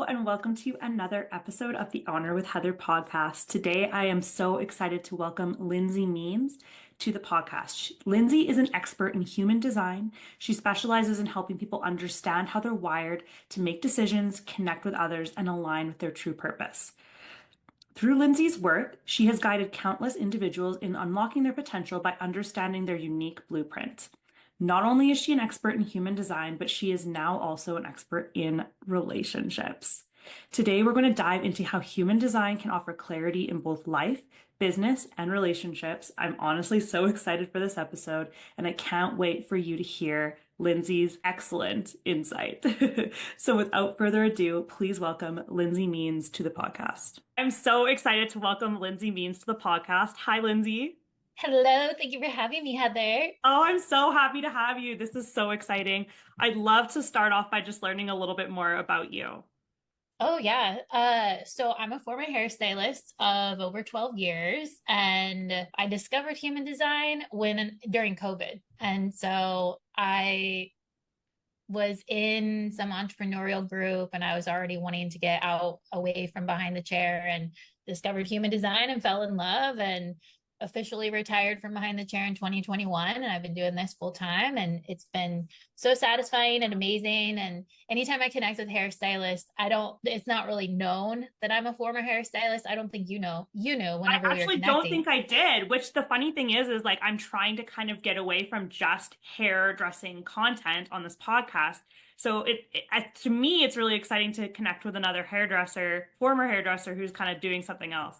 Hello, and welcome to another episode of the Honor with Heather podcast. Today, I am so excited to welcome Lindsey Means to the podcast. Lindsey is an expert in human design. She specializes in helping people understand how they're wired to make decisions, connect with others, and align with their true purpose. Through Lindsey's work, she has guided countless individuals in unlocking their potential by understanding their unique blueprint. Not only is she an expert in human design, but she is now also an expert in relationships. Today, we're going to dive into how human design can offer clarity in both life, business, and relationships. I'm honestly so excited for this episode, and I can't wait for you to hear Lindsey's excellent insight. So without further ado, please welcome Lindsey Means to the podcast. I'm so excited to welcome Lindsey Means to the podcast. Hi, Lindsey. Hello, thank you for having me, Heather. Oh, I'm so happy to have you. This is so exciting. I'd love to start off by just learning a little bit more about you. Oh yeah. So I'm a former hairstylist of over 12 years, and I discovered human design when during COVID. And so I was in some entrepreneurial group and I was already wanting to get out away from behind the chair and discovered human design and fell in love and officially retired from behind the chair in 2021. And I've been doing this full time and it's been so satisfying and amazing. And anytime I connect with hairstylists, it's not really known that I'm a former hairstylist. I don't think you know I whenever we were actually don't connecting. think I did, which the funny thing is like I'm trying to kind of get away from just hairdressing content on this podcast. So to me, it's really exciting to connect with another hairdresser, former hairdresser who's kind of doing something else.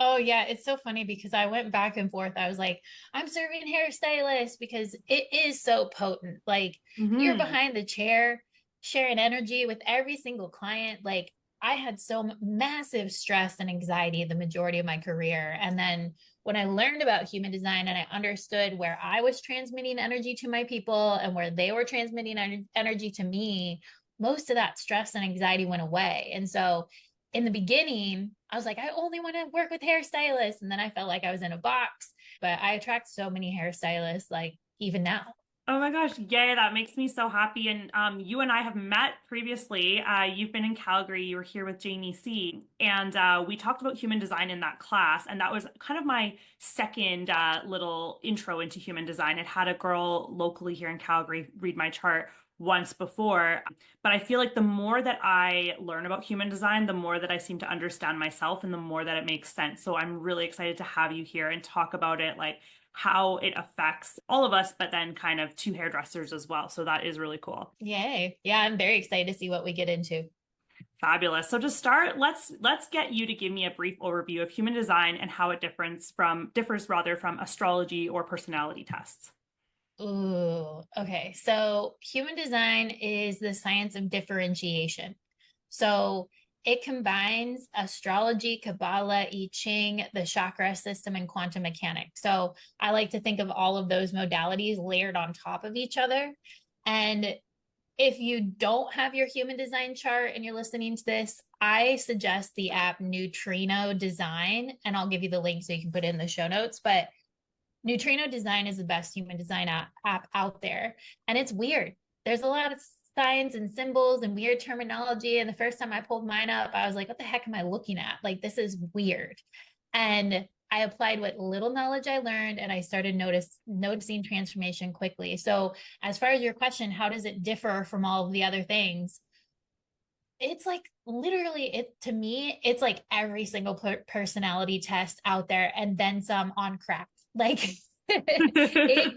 Oh yeah, it's so funny because I went back and forth. I was like, I'm serving hairstylist because it is so potent. Like you're Hmm. behind the chair, sharing energy with every single client. Like I had massive stress and anxiety the majority of my career. And then when I learned about human design and I understood where I was transmitting energy to my people and where they were transmitting energy to me, most of that stress and anxiety went away. And so in the beginning, I was like, I only want to work with hairstylists. And then I felt like I was in a box, but I attract so many hairstylists, like even now. Oh my gosh, yay, that makes me so happy. And you and I have met previously. You've been in Calgary, you were here with Jamie C. And we talked about human design in that class. And that was kind of my second little intro into human design. I'd had a girl locally here in Calgary read my chart once before. But I feel like the more that I learn about human design, the more that I seem to understand myself and the more that it makes sense. So I'm really excited to have you here and talk about it, like how it affects all of us, but then kind of two hairdressers as well. So that is really cool. Yay. Yeah, I'm very excited to see what we get into. Fabulous. So to start, let's get you to give me a brief overview of human design and how it differs rather from astrology or personality tests. Ooh, okay. So human design is the science of differentiation. So it combines astrology, Kabbalah, I Ching, the chakra system, and quantum mechanics. So I like to think of all of those modalities layered on top of each other. And if you don't have your human design chart and you're listening to this, I suggest the app Neutrino Design, and I'll give you the link so you can put it in the show notes. But Neutrino Design is the best human design app out there. And it's weird. There's a lot of signs and symbols and weird terminology. And the first time I pulled mine up, I was like, what the heck am I looking at? Like, this is weird. And I applied what little knowledge I learned and I started noticing transformation quickly. So, as far as your question, how does it differ from all of the other things? It's like literally it to me, it's like every single personality test out there and then some on crack. Like it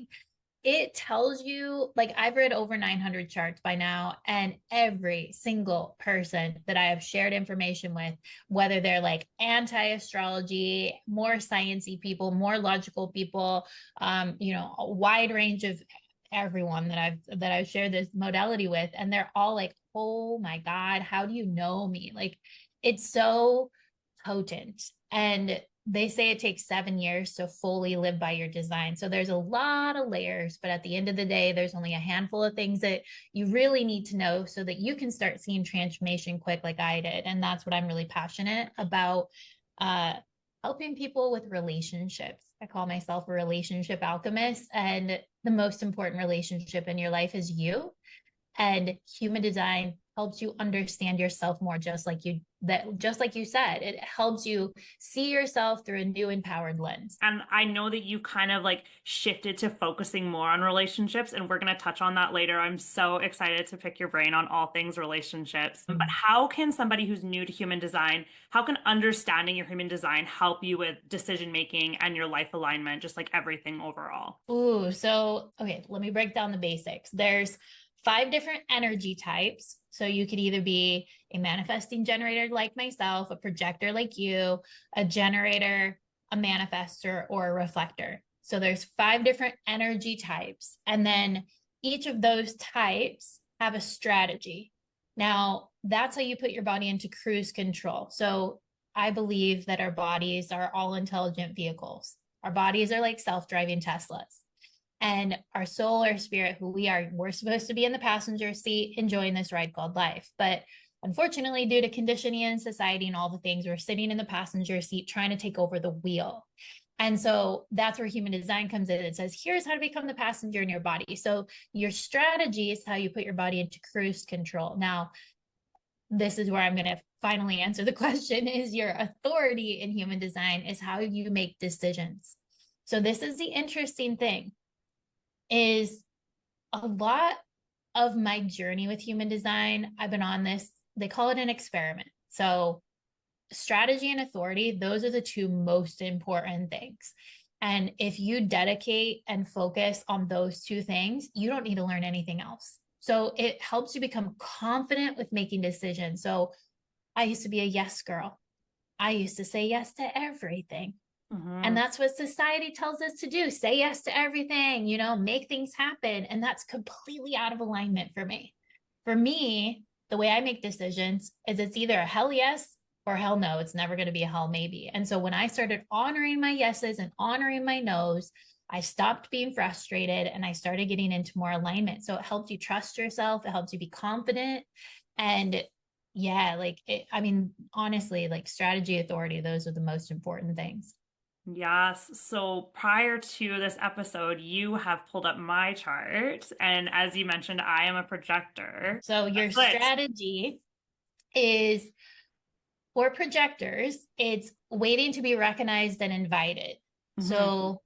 it tells you, like I've read over 900 charts by now, and every single person that I have shared information with, whether they're like anti-astrology, more sciencey people, more logical people, a wide range of everyone that I've shared this modality with, and they're all like, oh my God, how do you know me? Like it's so potent. And they say it takes 7 years to fully live by your design. So there's a lot of layers, but at the end of the day, there's only a handful of things that you really need to know so that you can start seeing transformation quick, like I did. And that's what I'm really passionate about. Uh, Helping people with relationships. I call myself a relationship alchemist, and the most important relationship in your life is you. And human design helps you understand yourself more, just like you said, it helps you see yourself through a new empowered lens. And I know that you kind of like shifted to focusing more on relationships, and we're going to touch on that later. I'm so excited to pick your brain on all things relationships. But how can somebody who's new to human design, how can understanding your human design help you with decision making and your life alignment, just like everything overall? Ooh, so okay, let me break down the basics. There's 5 different energy types. So you could either be a manifesting generator like myself, a projector like you, a generator, a manifester, or a reflector. So there's 5 different energy types. And then each of those types have a strategy. Now, that's how you put your body into cruise control. So I believe that our bodies are all intelligent vehicles. Our bodies are like self-driving Teslas. And our soul, our spirit, who we are, we're supposed to be in the passenger seat enjoying this ride called life. But unfortunately, due to conditioning in society and all the things, we're sitting in the passenger seat trying to take over the wheel. And so that's where human design comes in. It says, here's how to become the passenger in your body. So your strategy is how you put your body into cruise control. Now, this is where I'm going to finally answer the question, is your authority in human design is how you make decisions. So this is the interesting thing, is a lot of my journey with human design, I've been on this, they call it an experiment. So strategy and authority, those are the 2 most important things. And if you dedicate and focus on those 2 things, you don't need to learn anything else. So it helps you become confident with making decisions. So I used to be a yes girl. I used to say yes to everything. And that's what society tells us to do. Say yes to everything, make things happen. And that's completely out of alignment for me. For me, the way I make decisions is it's either a hell yes or hell no. It's never going to be a hell maybe. And so when I started honoring my yeses and honoring my nos, I stopped being frustrated and I started getting into more alignment. So it helps you trust yourself. It helps you be confident. And yeah, honestly, like strategy, authority, those are the most important things. Yes. So prior to this episode, you have pulled up my chart. And as you mentioned, I am a projector. So your Switch. strategy is, for projectors, it's waiting to be recognized and invited. Mhm. So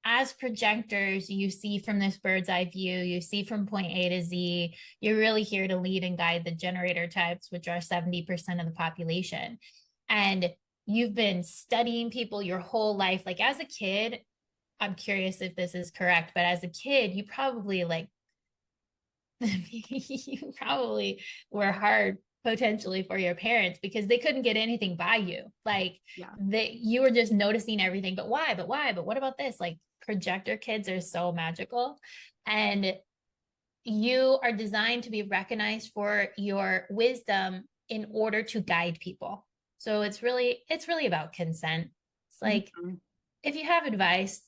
as projectors, you see from this bird's eye view, you see from point A to Z, you're really here to lead and guide the generator types, which are 70% of the population. And you've been studying people your whole life. Like as a kid, I'm curious if this is correct, but as a kid, you probably you probably were hard potentially for your parents because they couldn't get anything by you. Like Yeah. you were just noticing everything, but why? But why? But what about this? Like projector kids are so magical. And you are designed to be recognized for your wisdom in order to guide people. So it's really about consent. It's like, Mhm. if you have advice,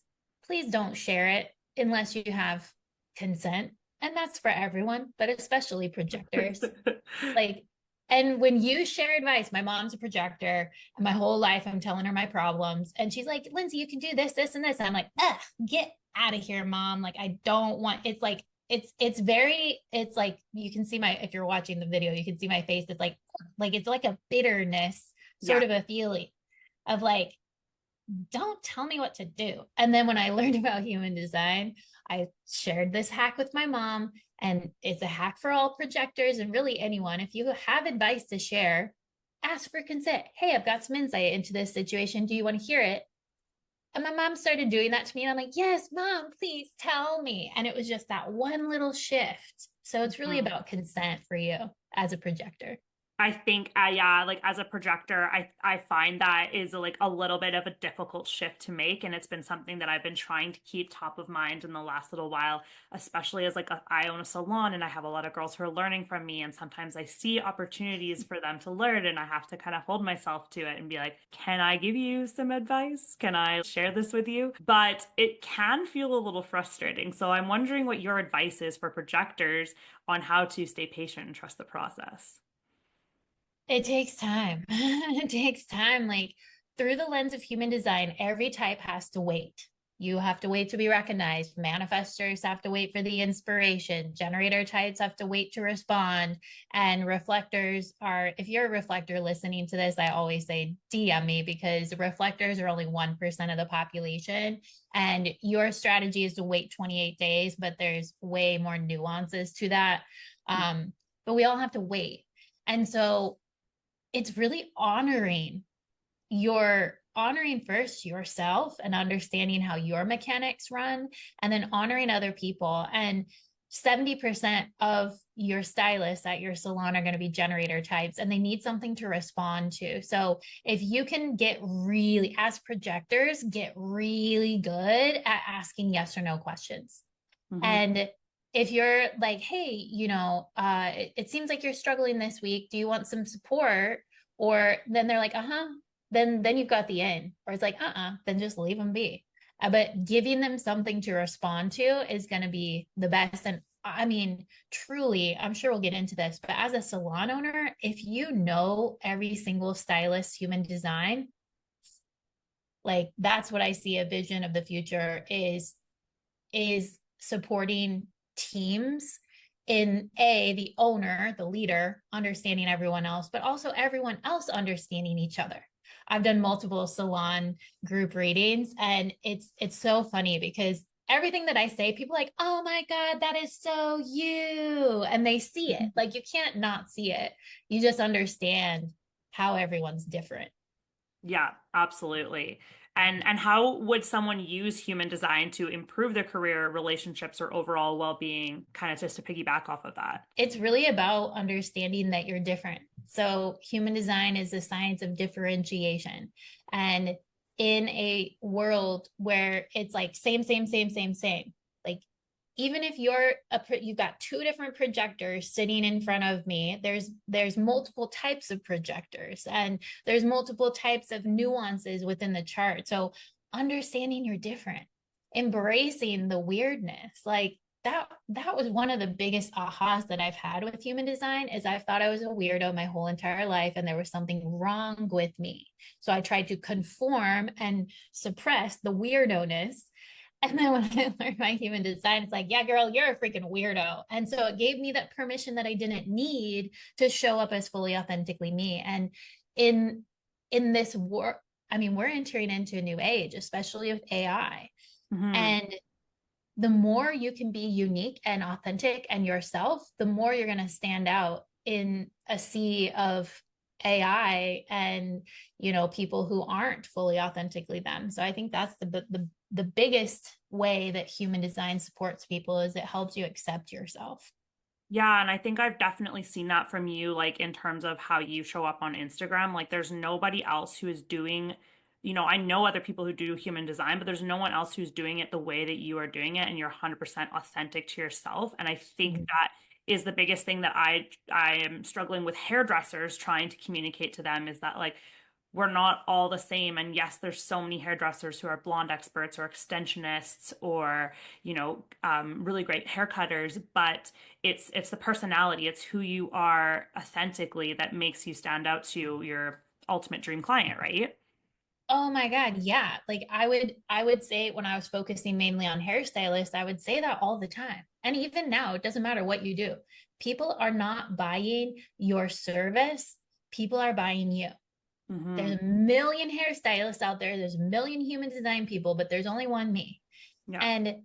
please don't share it unless you have consent. And that's for everyone, but especially projectors. Like, and when you share advice, my mom's a projector, and my whole life I'm telling her my problems. And she's like, Lindsey, you can do this, this, and this. And I'm like, ugh, get out of here, mom. Like, I don't want, it's like, it's like, you can see if you're watching the video, you can see my face. It's like a bitterness Yeah. sort of a feeling of like, don't tell me what to do. And then when I learned about human design, I shared this hack with my mom, and it's a hack for all projectors and really anyone. If you have advice to share, ask for consent. Hey, I've got some insight into this situation. Do you want to hear it? And my mom started doing that to me. And I'm like, yes, mom, please tell me. And it was just that one little shift. So it's really Mhm. about consent for you as a projector. I think, yeah, like as a projector, I find that is like a little bit of a difficult shift to make, and it's been something that I've been trying to keep top of mind in the last little while, especially as I own a salon and I have a lot of girls who are learning from me, and sometimes I see opportunities for them to learn, and I have to kind of hold myself to it and be like, can I give you some advice? Can I share this with you? But it can feel a little frustrating. So I'm wondering what your advice is for projectors on how to stay patient and trust the process. It takes time. It takes time. Like through the lens of human design, every type has to wait. You have to wait to be recognized. Manifestors have to wait for the inspiration. Generator types have to wait to respond. And reflectors are, if you're a reflector listening to this, I always say DM me, because reflectors are only 1% of the population. And your strategy is to wait 28 days, but there's way more nuances to that. But we all have to wait. And so it's really honoring first yourself and understanding how your mechanics run, and then honoring other people. And 70% of your stylists at your salon are going to be generator types, and they need something to respond to. So if you can as projectors, get really good at asking yes or no questions. Mm-hmm. And if you're like, hey, it seems like you're struggling this week. Do you want some support? Or then they're like, uh-huh. Then you've got the in. Or it's like, then just leave them be. But giving them something to respond to is going to be the best. And I mean, truly, I'm sure we'll get into this, but as a salon owner, if you know every single stylist human design, like that's what I see a vision of the future is supporting teams in the owner, the leader, understanding everyone else, but also everyone else understanding each other. I've done multiple salon group readings, and it's so funny because everything that I say, people are like, oh my God, that is so you. And they see it. Like, you can't not see it. You just understand how everyone's different. Yeah, absolutely. And how would someone use human design to improve their career, relationships, or overall well-being, kind of just to piggyback off of that? It's really about understanding that you're different. So, human design is the science of differentiation. And in a world where it's like same, same, same, same, same, like even if you've got two different projectors sitting in front of me, there's multiple types of projectors, and there's multiple types of nuances within the chart. So understanding you're different, embracing the weirdness, like that was one of the biggest ahas that I've had with human design. Is I've thought I was a weirdo my whole entire life, and there was something wrong with me. So I tried to conform and suppress the weirdo-ness. And then when I learned my human design, it's like, yeah, girl, you're a freaking weirdo. And so it gave me that permission that I didn't need to show up as fully authentically me. And in this war, I mean, we're entering into a new age, especially with AI. Mm-hmm. And the more you can be unique and authentic and yourself, the more you're going to stand out in a sea of AI and, people who aren't fully authentically them. So I think that's the biggest way that human design supports people, is it helps you accept yourself. Yeah, and I think I've definitely seen that from you, like in terms of how you show up on Instagram. Like, there's nobody else who is doing, I know other people who do human design, but there's no one else who's doing it the way that you are doing it, and you're 100% authentic to yourself. And I think Mhm. that is the biggest thing that I am struggling with hairdressers trying to communicate to them, is that, like, we're not all the same. And yes, there's so many hairdressers who are blonde experts or extensionists or, really great hair cutters, but it's the personality, it's who you are authentically that makes you stand out to your ultimate dream client, right? Oh my God, yeah. Like I would say, when I was focusing mainly on hairstylists, I would say that all the time. And even now, it doesn't matter what you do. People are not buying your service. People are buying you. Mm-hmm. There's a million hairstylists out there. There's a million human design people, but there's only one me. Yeah. And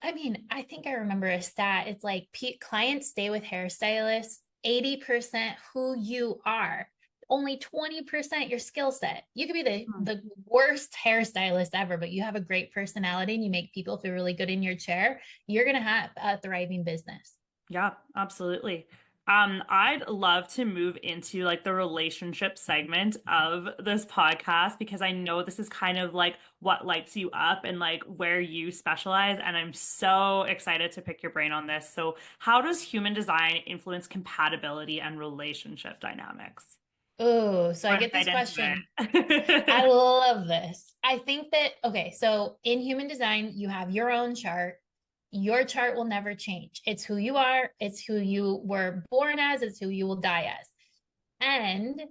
I mean, I think I remember a stat. It's like clients stay with hairstylists 80% who you are, only 20% your skill set. You could be the worst hairstylist ever, but you have a great personality and you make people feel really good in your chair. You're going to have a thriving business. Yeah, absolutely. I'd love to move into like the relationship segment of this podcast, because I know this is kind of like what lights you up and like where you specialize, and I'm so excited to pick your brain on this. So, how does human design influence compatibility and relationship dynamics? Oh, so I Let's get right this into question. I it. love this. I think that, okay, so in human design, you have your own chart. Your chart will never change. It's who you are, it's who you were born as, it's who you will die as. And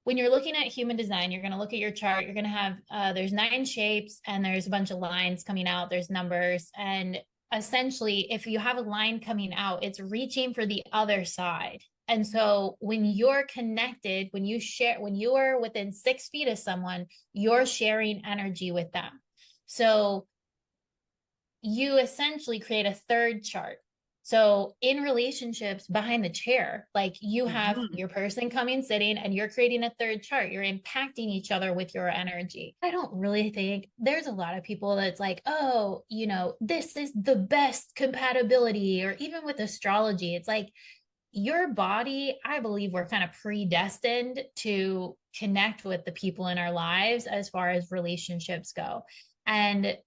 when you're looking at human design, you're going to look at your chart. You're going to have, there's 9 shapes and there's a bunch of lines coming out. There's numbers. And essentially, if you have a line coming out, it's reaching for the other side. And so when you're connected, when you share, when you are within 6 feet of someone, you're sharing energy with them. So you essentially create a third chart. So in relationships behind the chair, like you have Mhm. your person coming, sitting, and you're creating a third chart. You're impacting each other with your energy. I don't really think there's a lot of people that's like, oh, this is the best compatibility, or even with astrology, it's like your body, I believe we're kind of predestined to connect with the people in our lives as far as relationships go. And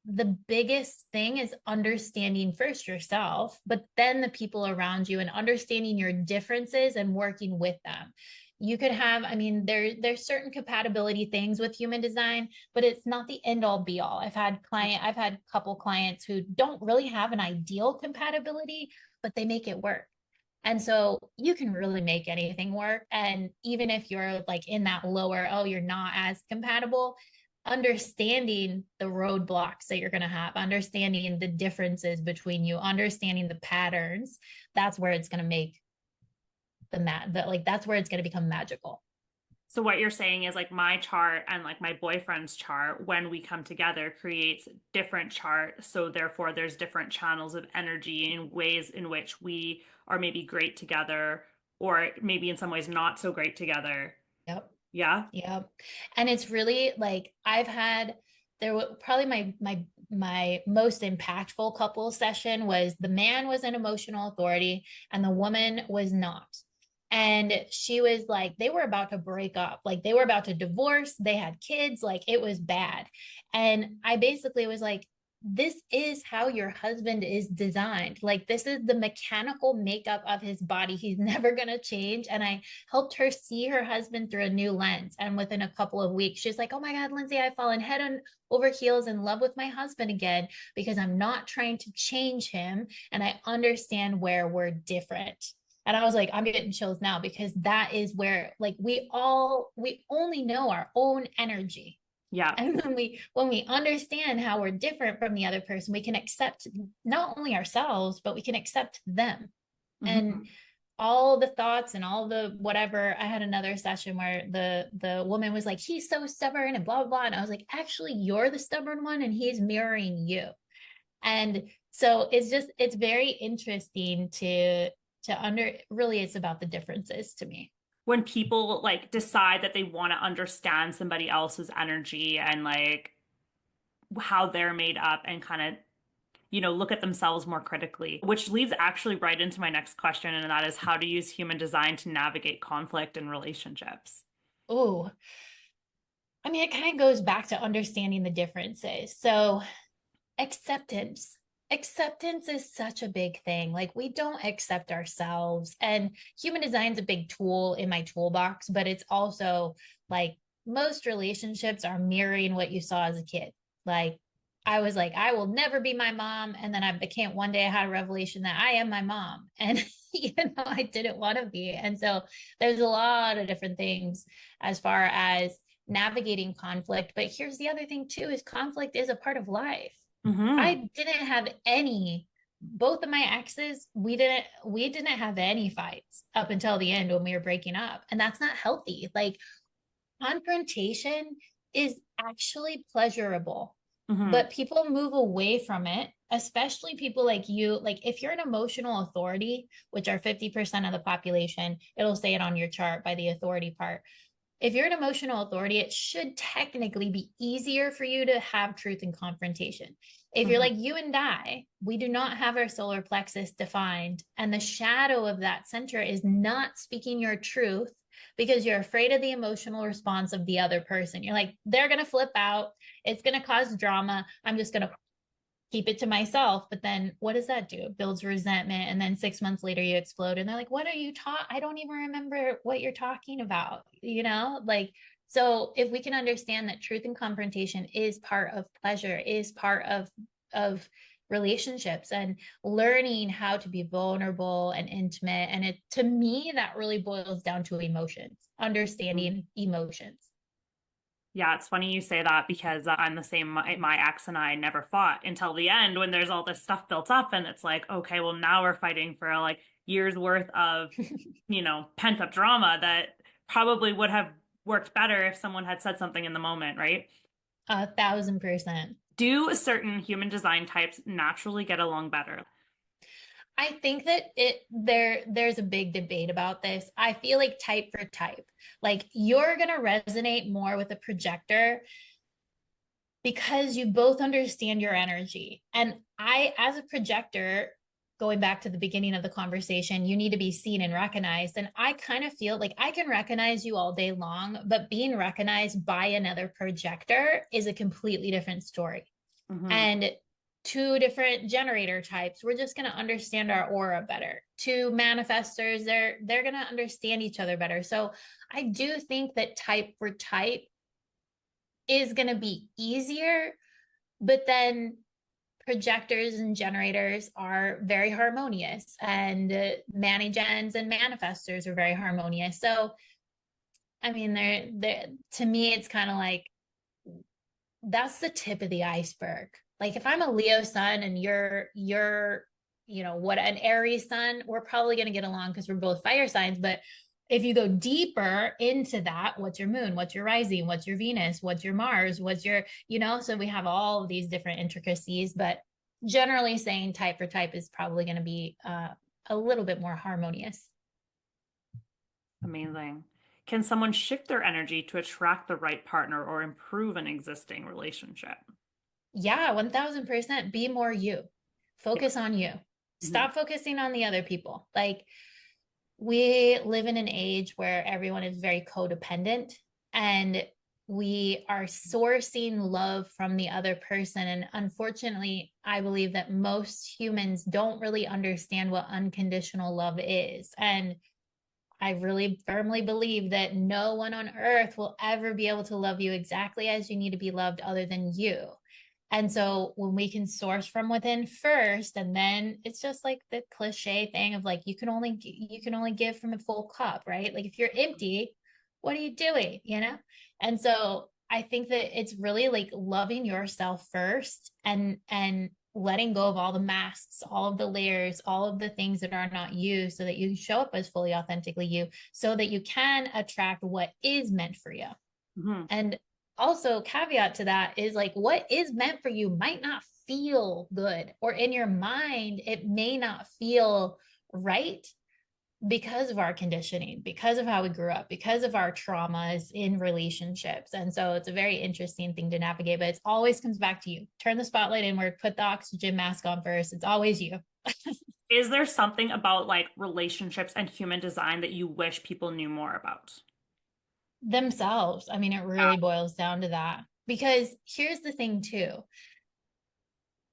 the biggest thing is understanding first yourself, but then the people around you, and understanding your differences and working with them. You could have, I mean, there's certain compatibility things with human design, but it's not the end all be all. I've had a couple clients who don't really have an ideal compatibility, but they make it work. And so you can really make anything work. And even if you're like in that lower, oh, you're not as compatible, understanding the roadblocks that you're going to have, understanding the differences between you, understanding the patterns, that's where it's going to make that's where it's going to become magical. So what you're saying is like my chart and like my boyfriend's chart, when we come together, creates different chart. So therefore there's different channels of energy in ways in which we are maybe great together, or maybe in some ways not so great together. Yep. Yeah. Yep. And it's really like there was probably my most impactful couple session was the man was an emotional authority and the woman was not. And she was like, they were about to break up, like they were about to divorce, they had kids, like it was bad. And I basically was like, this is how your husband is designed. Like, this is the mechanical makeup of his body. He's never going to change. And I helped her see her husband through a new lens. And within a couple of weeks, she's like, oh my God, Lindsey, I've fallen head on over heels in love with my husband again, because I'm not trying to change him. And I understand where we're different. And I was like, I'm getting chills now, because that is where, like, we only know our own energy. Yeah. And when we understand how we're different from the other person, we can accept not only ourselves, but we can accept them. And Hmm. all the thoughts and all the whatever. I had another session where the woman was like, he's so stubborn and blah blah blah. And I was like, actually, you're the stubborn one and he's mirroring you. And so it's very interesting really, it's about the differences to me. When people like decide that they want to understand somebody else's energy and like how they're made up, and kind of look at themselves more critically, which leads actually right into my next question, and that is how to use human design to navigate conflict in relationships. Oh, I mean, it kind of goes back to understanding the differences. So acceptance. Acceptance is such a big thing. Like, we don't accept ourselves. And human design is a big tool in my toolbox, but it's also like most relationships are mirroring what you saw as a kid. Like, I was like, I will never be my mom. And then I became, one day I had a revelation that I am my mom. And, I didn't want to be. And so there's a lot of different things as far as navigating conflict. But here's the other thing too, is conflict is a part of life. Hmm. I didn't have both of my exes, we didn't have any fights up until the end when we were breaking up. And that's not healthy. Like, confrontation is actually pleasurable, Hmm. but people move away from it, especially people like you. Like, if you're an emotional authority, which are 50% of the population, it'll say it on your chart by the authority part. If you're an emotional authority, it should technically be easier for you to have truth and confrontation. If you're Hmm. like you and I, we do not have our solar plexus defined, and the shadow of that center is not speaking your truth because you're afraid of the emotional response of the other person. You're like, they're going to flip out. It's going to cause drama. I'm just going to keep it to myself. But then what does that do? It builds resentment. And then 6 months later, you explode. And they're like, what are you taught? I don't even remember what you're talking about, Like, so if we can understand that truth and confrontation is part of pleasure, is part of relationships and learning how to be vulnerable and intimate. And it, to me, that really boils down to emotions, Mhm. understanding emotions. Yeah, it's funny you say that because I'm the same. My ex and I never fought until the end when there's all this stuff built up, and it's like, okay, well, now we're fighting for like years worth of, pent up drama that probably would have worked better if someone had said something in the moment, right? 1,000%. Do certain human design types naturally get along better? I think that there's a big debate about this. I feel like type for type. Like you're going to resonate more with a projector because you both understand your energy. And I, as a projector, going back to the beginning of the conversation, you need to be seen and recognized. And I kind of feel like I can recognize you all day long, but being recognized by another projector is a completely different story. Hmm. And two different generator types, we're just going to understand our aura better. Two manifestors, they're going to understand each other better. So I do think that type for type is going to be easier, but then projectors and generators are very harmonious, and manigens and manifestors are very harmonious. So I mean, they're to me, it's kind of like that's the tip of the iceberg. Like if I'm a Leo sun and you're what, an Aries sun, we're probably going to get along because we're both fire signs. But if you go deeper into that, what's your moon, what's your rising, what's your Venus, what's your Mars, what's your, so we have all of these different intricacies. But generally saying type for type is probably going to be a little bit more harmonious. Amazing. Can someone shift their energy to attract the right partner or improve an existing relationship? Yeah, 1,000%. Be more you. Yeah. Focus on you. Hmm. Stop focusing on the other people. Like, we live in an age where everyone is very codependent, and we are sourcing love from the other person. And unfortunately, I believe that most humans don't really understand what unconditional love is. And I really firmly believe that no one on earth will ever be able to love you exactly as you need to be loved other than you. And so when we can source from within first, and then it's just like the cliche thing of like you can only give from a full cup, right? Like if you're empty, what are you doing, And so I think that it's really like loving yourself first, and letting go of all the masks, all of the layers, all of the things that are not you, so that you show up as fully authentically you, so that you can attract what is meant for you. Hmm. And also, caveat to that is like what is meant for you might not feel good, or in your mind, it may not feel right because of our conditioning, because of how we grew up, because of our traumas in relationships. And so it's a very interesting thing to navigate, but it always comes back to you. Turn the spotlight inward, put the oxygen mask on first. It's always you. Is there something about like relationships and human design that you wish people knew more about? Themselves. I mean, it Yeah. really boils down to that. Because here's the thing, too,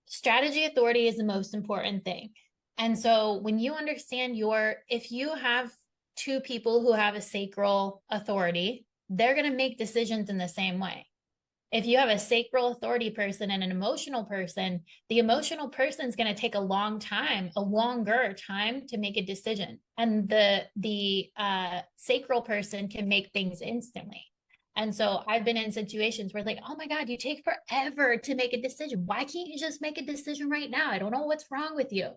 strategy authority is the most important thing. And so when you understand if you have two people who have a sacral authority, they're going to make decisions in the same way. If you have a sacral authority person and an emotional person, the emotional person is going to take a longer time to make a decision, and the sacral person can make things instantly. And so I've been in situations where like, oh my God, you take forever to make a decision. Why can't you just make a decision right now? I don't know what's wrong with you.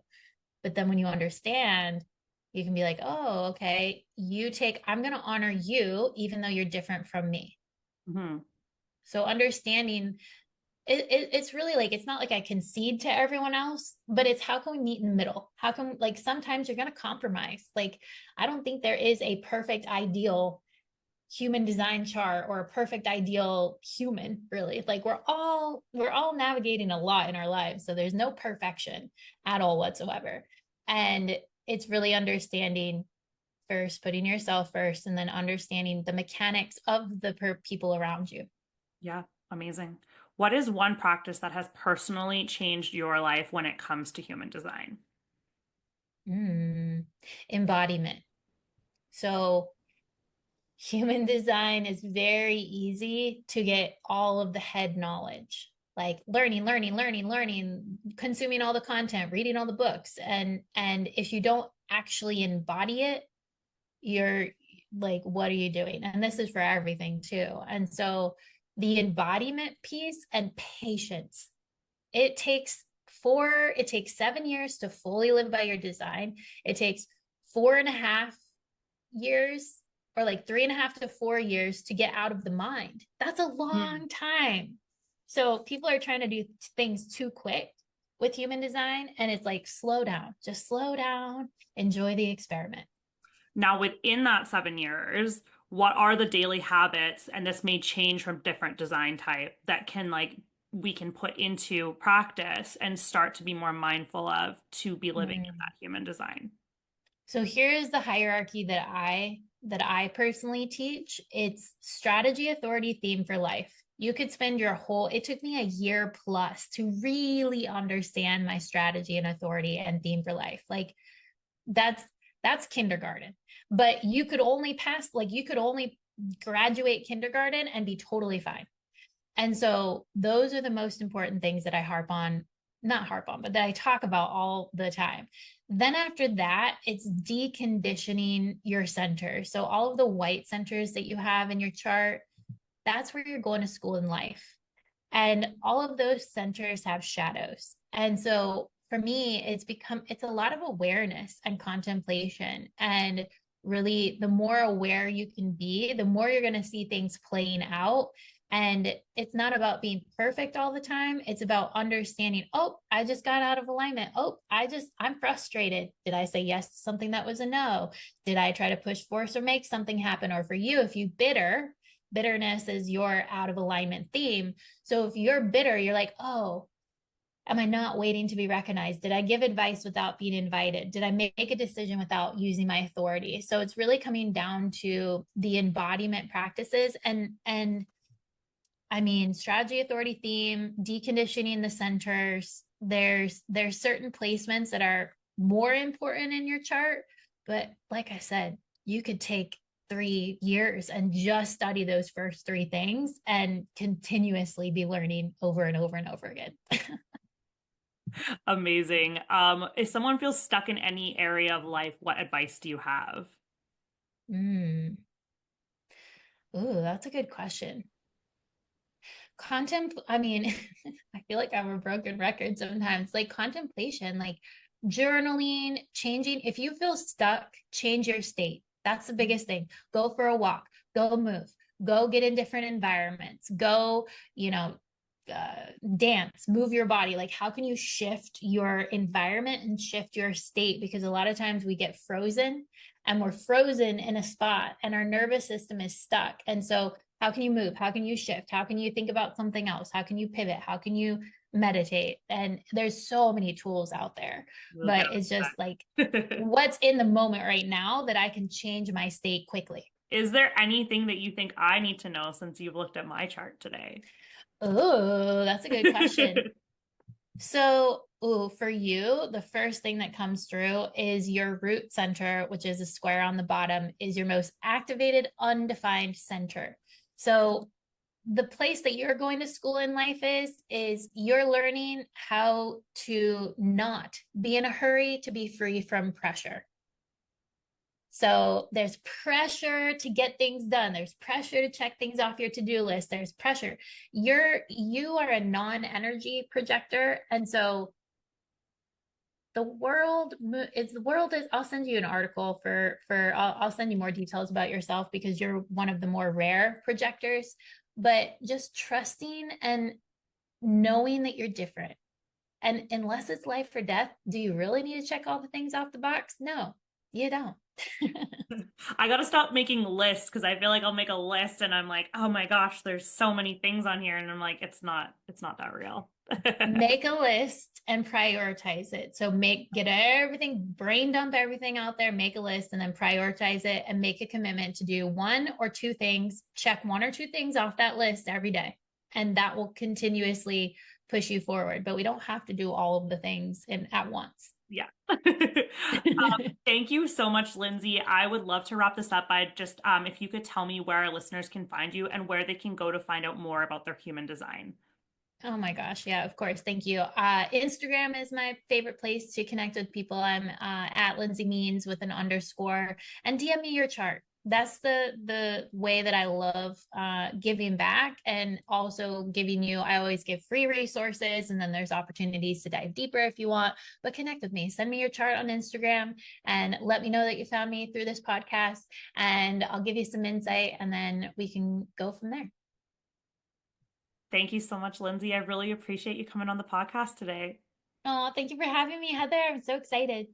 But then when you understand, you can be like, oh, okay, I'm going to honor you even though you're different from me. Hmm. So understanding it's really like, it's not like I concede to everyone else, but it's how can we meet in the middle? How come, like, sometimes you're going to compromise? Like, I don't think there is a perfect ideal human design chart or a perfect ideal human, really. Like we're all navigating a lot in our lives, so there's no perfection at all whatsoever. And it's really understanding first, putting yourself first, and then understanding the mechanics of the people around you. Yeah, amazing. What is one practice that has personally changed your life when it comes to human design? Mm. Embodiment. So human design is very easy to get all of the head knowledge. like learning, consuming all the content, reading all the books. And if you don't actually embody it, you're like, what are you doing? And this is for everything too. And so the embodiment piece and patience, it takes it takes 7 years to fully live by your design. It takes 4.5 years or like 3.5 to 4 years to get out of the mind. That's a Hmm. long time. So people are trying to do things too quick with human design. And it's like, slow down, just slow down, enjoy the experiment. Now, within that 7 years, what are the daily habits, and this may change from different design type, that can like we can put into practice and start to be more mindful of to be living in Mm. that human design? So here's the hierarchy that I personally teach. It's strategy, authority, theme for life. You could spend your whole, it took me a year plus to really understand my strategy and authority and theme for life. Like that's that's kindergarten. But you could only pass, like you could only graduate kindergarten and be totally fine. And so those are the most important things that I harp on, not harp on, but that I talk about all the time. Then after that, it's deconditioning your center. So all of the white centers that you have in your chart, that's where you're going to school in life. And all of those centers have shadows. And so for me, it's a lot of awareness and contemplation. And really, the more aware you can be, the more you're going to see things playing out. And it's not about being perfect all the time. It's about understanding, oh, I just got out of alignment. Oh, I'm frustrated. Did I say yes to something that was a no? Did I try to push force or make something happen? Or for you, if you bitterness is your out of alignment theme. So if you're bitter, you're like, oh, am I not waiting to be recognized? Did I give advice without being invited? Did I make a decision without using my authority? So it's really coming down to the embodiment practices and I mean strategy, authority, theme, deconditioning the centers. There's certain placements that are more important in your chart, but like I said, you could take 3 years and just study those first three things and continuously be learning over and over and over again. Amazing. If someone feels stuck in any area of life, what advice do you have? Mm. Ooh, that's a good question. I mean, I feel like I'm a broken record sometimes. Like contemplation, like journaling, changing. If you feel stuck, change your state. That's the biggest thing. Go for a walk, go move, go get in different environments, go, you know, dance, move your body. Like, how can you shift your environment and shift your state? Because a lot of times we get frozen and we're frozen in a spot and our nervous system is stuck. And so, how can you move? How can you shift? How can you think about something else? How can you pivot? How can you meditate? And there's so many tools out there, We'll get but it's just like on that. what's in the moment right now that I can change my state quickly. Is there anything that you think I need to know since you've looked at my chart today? Oh, that's a good question. So, ooh, for you, the first thing that comes through is your root center, which is a square on the bottom, is your most activated, undefined center. So, the place that you're going to school in life is you're learning how to not be in a hurry to be free from pressure. So there's pressure to get things done. There's pressure to check things off your to-do list. There's pressure. You are a non-energy projector. And so the world is I'll send you an article I'll send you more details about yourself because you're one of the more rare projectors, but just trusting and knowing that you're different. And unless it's life or death, do you really need to check all the things off the box? No, you don't. I gotta stop making lists because I feel like I'll make a list and I'm like, oh my gosh, there's so many things on here, and I'm like, it's not that real. Make a list and prioritize it. So get everything, brain dump everything out there, make a list and then prioritize it and make a commitment to do one or two things, check one or two things off that list every day. And that will continuously push you forward. But we don't have to do all of the things at once. Yeah. Thank you so much, Lindsay. I would love to wrap this up by just if you could tell me where our listeners can find you and where they can go to find out more about their human design. Oh my gosh. Yeah, of course. Thank you. Instagram is my favorite place to connect with people. I'm at Lindsey Means with an underscore, and DM me your chart. That's the way that I love giving back, and also giving you. I always give free resources, and then there's opportunities to dive deeper if you want. But connect with me. Send me your chart on Instagram and let me know that you found me through this podcast, and I'll give you some insight, and then we can go from there. Thank you so much, Lindsey. I really appreciate you coming on the podcast today. Oh, thank you for having me, Heather. I'm so excited.